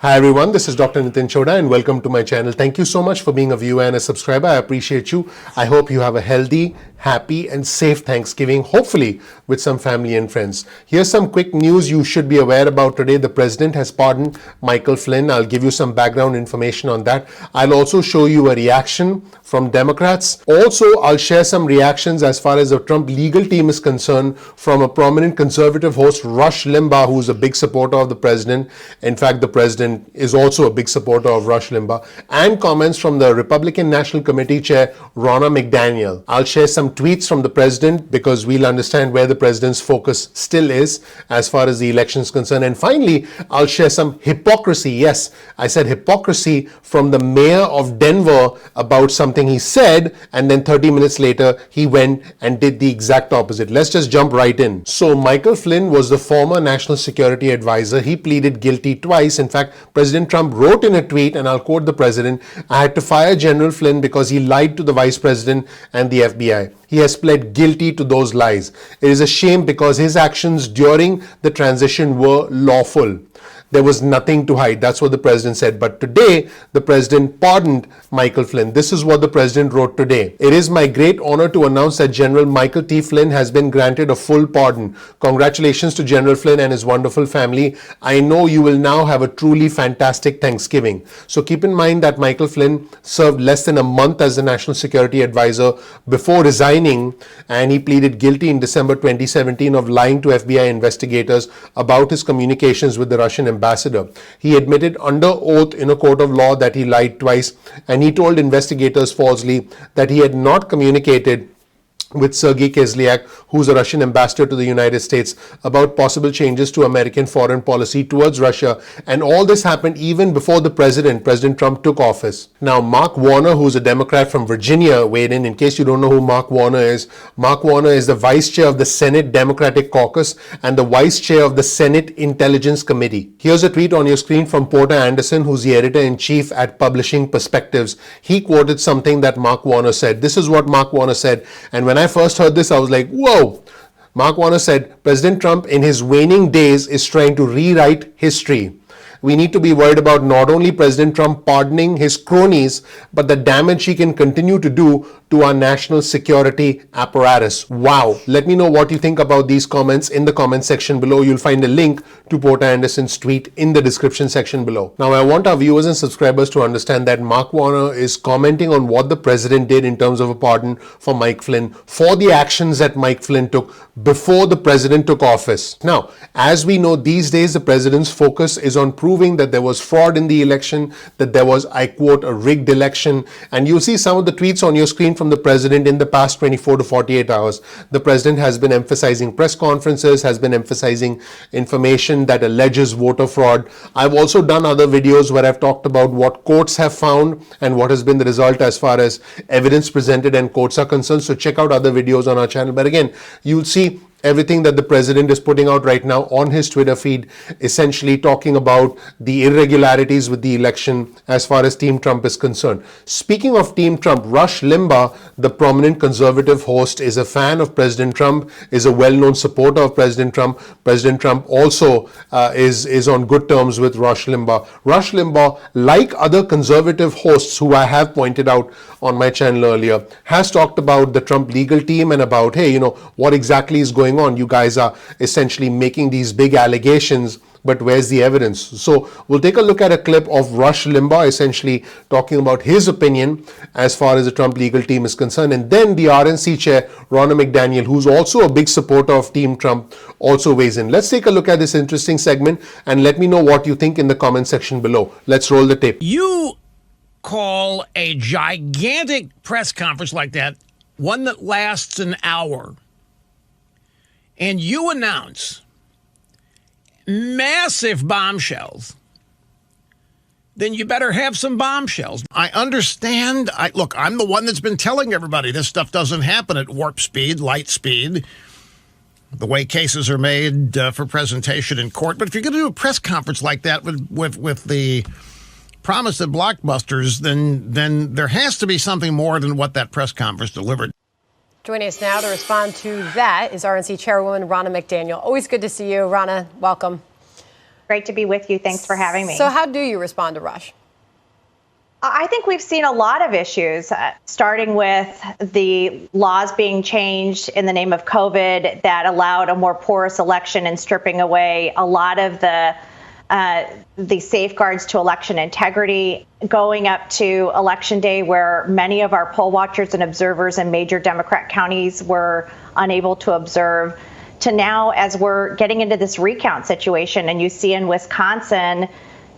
Hi everyone, this is Dr. Nitin Chhoda and welcome to my channel. Thank you so much for being a viewer and a subscriber. I appreciate you. I hope you have a healthy, happy and safe Thanksgiving, hopefully with some family and friends. Here's some quick news you should be aware about today. The president has pardoned Michael Flynn. I'll give you some background information on that. I'll also show you a reaction from Democrats. Also, I'll share some reactions as far as the Trump legal team is concerned from a prominent conservative host, Rush Limbaugh, who's a big supporter of the president. In fact, the president is also a big supporter of Rush Limbaugh, and comments from the Republican National Committee Chair, Ronna Mcdaniel. I'll share some tweets from the president because we'll understand where the president's focus still is as far as the election is concerned. And finally, I'll share some hypocrisy. Yes, I said hypocrisy from the mayor of Denver about something he said, and then 30 minutes later, he went and did the exact opposite. Let's just jump right in. So Michael Flynn was the former national security advisor. He pleaded guilty twice. In fact, President Trump wrote in a tweet, and I'll quote the president, "I had to fire General Flynn because he lied to the vice president and the FBI. He has pled guilty to those lies. It is a shame because his actions during the transition were lawful. There was nothing to hide." That's what the president said. But today, the president pardoned Michael Flynn. This is what the president wrote today. "It is my great honor to announce that General Michael T. Flynn has been granted a full pardon. Congratulations to General Flynn and his wonderful family. I know you will now have a truly fantastic Thanksgiving." So keep in mind that Michael Flynn served less than a month as the National Security Advisor before resigning, and he pleaded guilty in December 2017 of lying to FBI investigators about his communications with the Russian ambassador. He admitted under oath in a court of law that he lied twice, and he told investigators falsely that he had not communicated with Sergei Kislyak, who's a Russian ambassador to the United States, about possible changes to American foreign policy towards Russia. And all this happened even before the President Trump, took office. Now, Mark Warner, who's a Democrat from Virginia, weighed in. In case you don't know who Mark Warner is the vice chair of the Senate Democratic Caucus and the vice chair of the Senate Intelligence Committee. Here's a tweet on your screen from Porter Anderson, who's the editor-in-chief at Publishing Perspectives. He quoted something that Mark Warner said. This is what Mark Warner said. And when I first heard this, I was like, whoa. Mark Warner said, "President Trump in his waning days is trying to rewrite history. We need to be worried about not only President Trump pardoning his cronies, but the damage he can continue to do to our national security apparatus." Wow. Let me know what you think about these comments in the comment section below. You'll find a link to Porter Anderson's tweet in the description section below. Now, I want our viewers and subscribers to understand that Mark Warner is commenting on what the president did in terms of a pardon for Mike Flynn for the actions that Mike Flynn took before the president took office. Now, as we know, these days, the president's focus is on proving that there was fraud in the election, that there was, I quote, a rigged election. And you'll see some of the tweets on your screen from the president in the past 24 to 48 hours. The president has been emphasizing press conferences, has been emphasizing information that alleges voter fraud. I've also done other videos where I've talked about what courts have found and what has been the result as far as evidence presented and courts are concerned. So check out other videos on our channel. But again, you'll see everything that the president is putting out right now on his Twitter feed, essentially talking about the irregularities with the election as far as Team Trump is concerned. Speaking of Team Trump, Rush Limbaugh, the prominent conservative host, is a fan of President Trump, is a well-known supporter of President Trump. President Trump also is on good terms with Rush Limbaugh. Rush Limbaugh, like other conservative hosts who I have pointed out on my channel earlier, has talked about the Trump legal team and about, hey, what exactly is going on? You guys are essentially making these big allegations, but where's the evidence? So we'll take a look at a clip of Rush Limbaugh essentially talking about his opinion as far as the Trump legal team is concerned. And then the RNC chair, Ronna Mcdaniel, who's also a big supporter of Team Trump, also weighs in. Let's take a look at this interesting segment and let me know what you think in the comment section below. Let's roll the tape. You call a gigantic press conference like that, one that lasts an hour, and you announce massive bombshells, then you better have some bombshells. I understand. Look, I'm the one that's been telling everybody this stuff doesn't happen at warp speed, light speed, the way cases are made for presentation in court. But if you're going to do a press conference like that with the promise of blockbusters, then there has to be something more than what that press conference delivered. Joining us now to respond to that is RNC Chairwoman Ronna Mcdaniel. Always good to see you, Ronna. Welcome. Great to be with you. Thanks for having me. So how do you respond to Rush? I think we've seen a lot of issues, starting with the laws being changed in the name of COVID that allowed a more porous election and stripping away a lot of the safeguards to election integrity, going up to Election Day, where many of our poll watchers and observers in major Democrat counties were unable to observe, to now as we're getting into this recount situation. And you see in Wisconsin,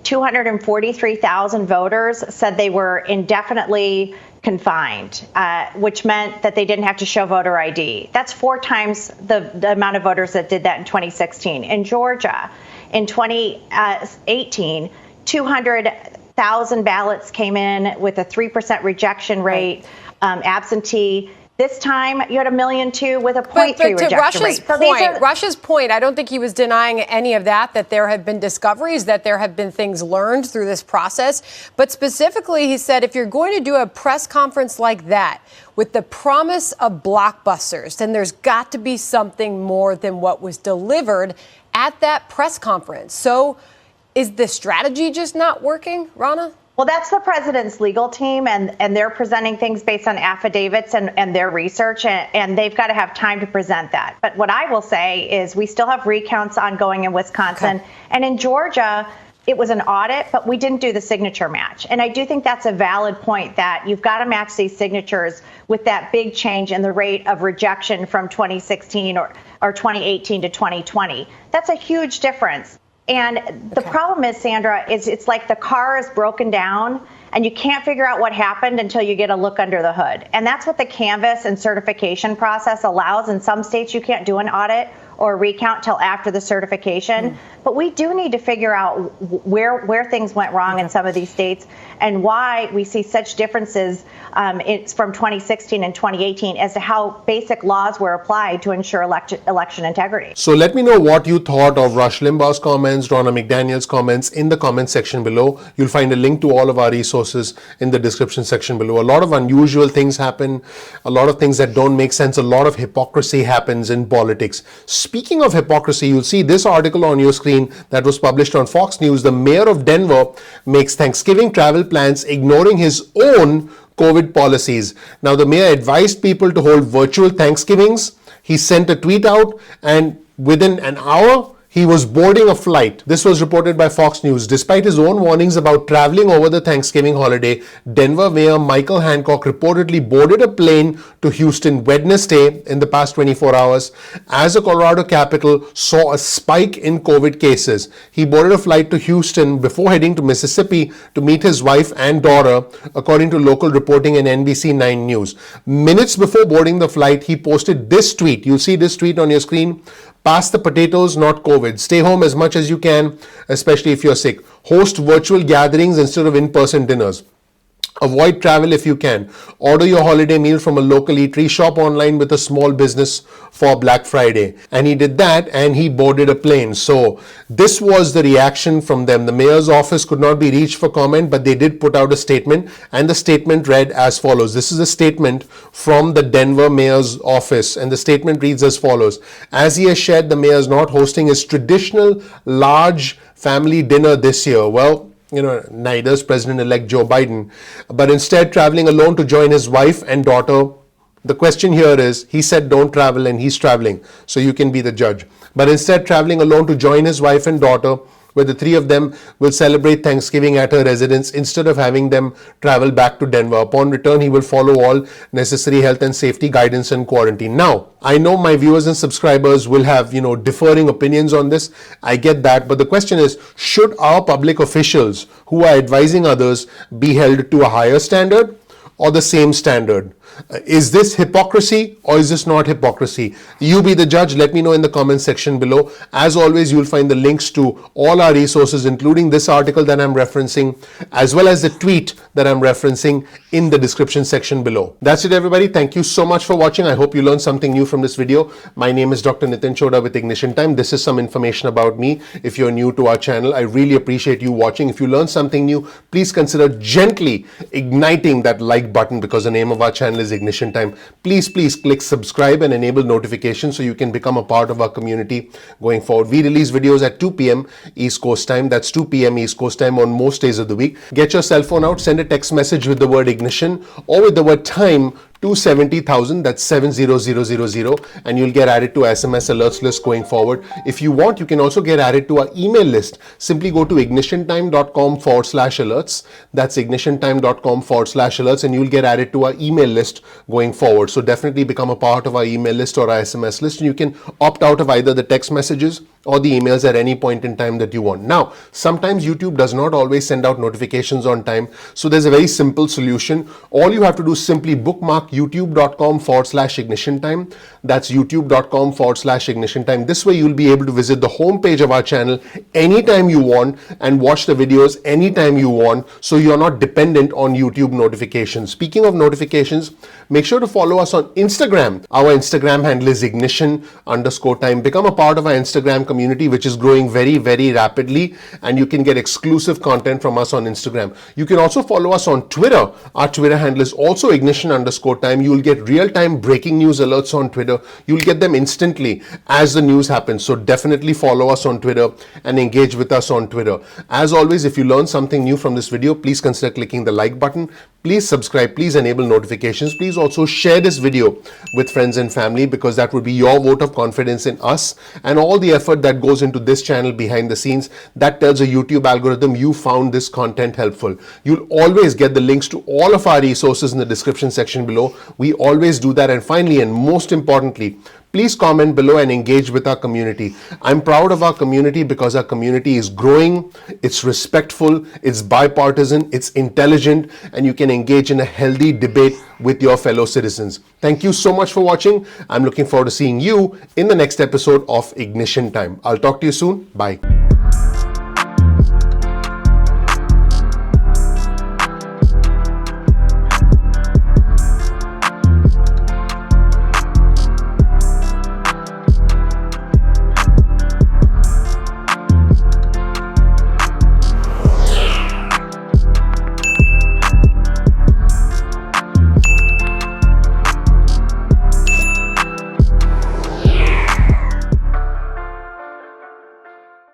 243,000 voters said they were indefinitely confined, which meant that they didn't have to show voter ID. That's 4 times the amount of voters that did that in 2016. In Georgia, in 2018, 200,000 ballots came in with a 3% rejection rate, absentee. This time, you had 1.2 million with a 0.3 rejection rate. Rush's point, I don't think he was denying any of that there have been discoveries, that there have been things learned through this process. But specifically, he said, if you're going to do a press conference like that with the promise of blockbusters, then there's got to be something more than what was delivered at that press conference. So is the strategy just not working, Ronna? Well, that's the president's legal team, and they're presenting things based on affidavits and their research, and they've got to have time to present that. But what I will say is we still have recounts ongoing in Wisconsin. Okay. And in Georgia, it was an audit, but we didn't do the signature match. And I do think that's a valid point, that you've got to match these signatures with that big change in the rate of rejection from 2016 or 2018 to 2020. That's a huge difference. And the problem is, Sandra, is it's like the car is broken down and you can't figure out what happened until you get a look under the hood. And that's what the canvass and certification process allows. In some states, you can't do an audit or a recount till after the certification. But we do need to figure out where things went wrong in some of these states and why we see such differences from 2016 and 2018 as to how basic laws were applied to ensure election integrity. So let me know what you thought of Rush Limbaugh's comments, Ronna Mcdaniel's comments in the comment section below. You'll find a link to all of our resources in the description section below. A lot of unusual things happen, a lot of things that don't make sense, a lot of hypocrisy happens in politics. Speaking of hypocrisy, you'll see this article on your screen that was published on Fox News. The mayor of Denver makes Thanksgiving travel plans, ignoring his own COVID policies. Now, the mayor advised people to hold virtual Thanksgivings. He sent a tweet out, and within an hour, he was boarding a flight. This was reported by Fox News. Despite his own warnings about traveling over the Thanksgiving holiday, Denver Mayor Michael Hancock reportedly boarded a plane to Houston Wednesday in the past 24 hours as the Colorado capital saw a spike in COVID cases. He boarded a flight to Houston before heading to Mississippi to meet his wife and daughter, according to local reporting and NBC 9 News. Minutes before boarding the flight, he posted this tweet. You'll see this tweet on your screen. Pass the potatoes, not COVID. Stay home as much as you can, especially if you're sick. Host virtual gatherings instead of in-person dinners. Avoid travel if you can. Order your holiday meal from a local eatery. Shop online with a small business for Black Friday. And he did that, and he boarded a plane. So this was the reaction from them. The mayor's office could not be reached for comment, but they did put out a statement, and the statement read as follows. This is a statement from the Denver mayor's office, and the statement reads as follows. As he has shared, the mayor is not hosting his traditional large family dinner this year. Well, neither is President-elect Joe Biden, but instead traveling alone to join his wife and daughter. The question here is, he said don't travel and he's traveling, so you can be the judge. But instead traveling alone to join his wife and daughter, where the three of them will celebrate Thanksgiving at her residence instead of having them travel back to Denver. Upon return, he will follow all necessary health and safety guidance and quarantine. Now, I know my viewers and subscribers will have, differing opinions on this. I get that. But the question is, should our public officials who are advising others be held to a higher standard or the same standard? Is this hypocrisy or is this not hypocrisy? You be the judge. Let me know in the comment section below. As always, you'll find the links to all our resources, including this article that I'm referencing, as well as the tweet that I'm referencing in the description section below. That's it, everybody. Thank you so much for watching. I hope you learned something new from this video. My name is Dr. Nitin Chhoda with Ignition Time. This is some information about me. If you're new to our channel, I really appreciate you watching. If you learned something new, please consider gently igniting that like like button because the name of our channel is Ignition Time. Please click subscribe and enable notifications so you can become a part of our community going forward. We release videos at 2 p.m. East Coast time. That's 2 p.m. East Coast time on most days of the week. Get your cell phone out, send a text message with the word ignition or with the word time to 70,000, that's 70000, and you'll get added to SMS alerts list going forward. If you want, you can also get added to our email list. Simply go to ignitiontime.com/alerts. That's ignitiontime.com/alerts, and you'll get added to our email list going forward. So definitely become a part of our email list or our SMS list, and you can opt out of either the text messages or the emails at any point in time that you want. Now, sometimes YouTube does not always send out notifications on time. So there's a very simple solution. All you have to do is simply bookmark youtube.com/ignition time. That's youtube.com/ignition time. This way you'll be able to visit the home page of our channel anytime you want and watch the videos anytime you want, so you're not dependent on YouTube notifications. Speaking of notifications, make sure to follow us on Instagram. Our Instagram handle is ignition_time. Become a part of our Instagram community, which is growing very, very rapidly, and you can get exclusive content from us on Instagram. You can also follow us on Twitter. Our Twitter handle is also ignition_time. You will get real-time breaking news alerts on Twitter. You'll get them instantly as the news happens. So definitely follow us on Twitter and engage with us on Twitter. As always, if you learned something new from this video, please consider clicking the like button. Please subscribe, please enable notifications. Please also share this video with friends and family, because that would be your vote of confidence in us and all the effort that goes into this channel behind the scenes. That tells a YouTube algorithm you found this content helpful. You'll always get the links to all of our resources in the description section below. We always do that. And finally, and most importantly, please comment below and engage with our community. I'm proud of our community because our community is growing, it's respectful, it's bipartisan, it's intelligent, and you can engage in a healthy debate with your fellow citizens. Thank you so much for watching. I'm looking forward to seeing you in the next episode of Ignition Time. I'll talk to you soon. Bye.